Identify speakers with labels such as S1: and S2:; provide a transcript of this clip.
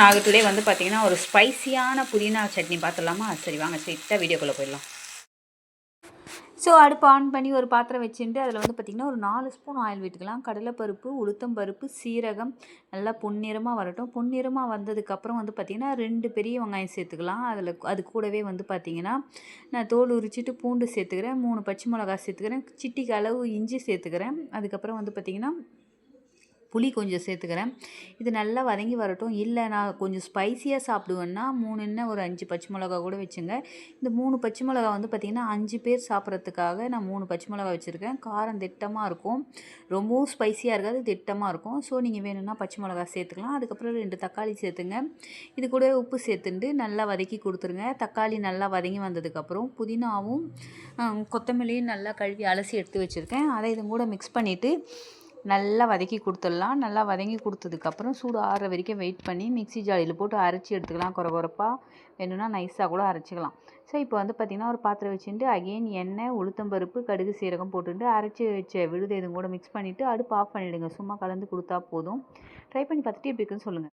S1: நாங்கள் டுடே வந்து பார்த்திங்கன்னா ஒரு ஸ்பைசியான புதினா சட்னி பார்த்துடலாமா? சரி வாங்க ஸ்ட்ரெயிட்டாக வீடியோக்குள்ளே போயிடலாம். ஸோ அடுப்பு ஆன் பண்ணி ஒரு பாத்திரம் வச்சுட்டு அதில் வந்து பார்த்திங்கன்னா ஒரு 4 ஸ்பூன் ஆயில் விட்டுக்கலாம். கடலைப்பருப்பு, உளுத்தம்பருப்பு, சீரகம் நல்லா பொன்னிறமாக வரட்டும். பொன்னிறமாக வந்ததுக்கப்புறம் வந்து பார்த்திங்கன்னா 2 பெரிய வெங்காயம் சேர்த்துக்கலாம். அது கூடவே வந்து பார்த்திங்கன்னா நான் தோல் உரிச்சிட்டு பூண்டு சேர்த்துக்கிறேன், 3 பச்சை மிளகா சேர்த்துக்கிறேன், சிட்டிக்கு அளவு இஞ்சி சேர்த்துக்கிறேன். அதுக்கப்புறம் வந்து பார்த்திங்கன்னா புளி கொஞ்சம் சேர்த்துக்கிறேன். இது நல்லா வதங்கி வரட்டும். இல்லை நான் கொஞ்சம் ஸ்பைஸியாக சாப்பிடுவேன்னா 3 என்ன ஒரு 5 பச்சை மிளகா கூட வச்சுங்க. இந்த 3 பச்சை மிளகா வந்து பார்த்திங்கன்னா 5 பேர் சாப்பிட்றதுக்காக நான் 3 பச்சை மிளகா வச்சுருக்கேன். காரம் திட்டமாக இருக்கும், ரொம்பவும் ஸ்பைஸியாக இருக்காது, திட்டமாக இருக்கும். ஸோ நீங்கள் வேணும்னா பச்சை மிளகா சேர்த்துக்கலாம். அதுக்கப்புறம் 2 தக்காளி சேர்த்துங்க. இது கூட உப்பு சேர்த்துட்டு நல்லா வதக்கி கொடுத்துருங்க. தக்காளி நல்லா வதங்கி வந்ததுக்கப்புறம் புதினாவும் கொத்தமல்லியும் நல்லா கழுவி அலசி எடுத்து வச்சுருக்கேன். அதை இது கூட மிக்ஸ் பண்ணிவிட்டு நல்லா வதக்கி கொடுத்துடலாம். நல்லா வதங்கி கொடுத்ததுக்கப்புறம் சூடு ஆறுற வரைக்கும் வெயிட் பண்ணி மிக்ஸி ஜாடியில் போட்டு அரைச்சி எடுத்துக்கலாம். கொரகொரப்பாக வேணும்னா நைஸாக கூட அரைச்சிக்கலாம். ஸோ இப்போ வந்து பார்த்திங்கன்னா ஒரு பாத்திரம் வச்சுட்டு அகெயின் எண்ணெய், உளுத்தம்பருப்பு, கடுகு, சீரகம் போட்டுட்டு அரைச்சி வச்ச விழுதை இதுவும் கூட மிக்ஸ் பண்ணிவிட்டு அடுப்பு ஆஃப் பண்ணிவிடுங்க. சும்மா கலந்து கொடுத்தா போதும். ட்ரை பண்ணி பார்த்துட்டு எப்படி இருக்குன்னு சொல்லுங்கள்.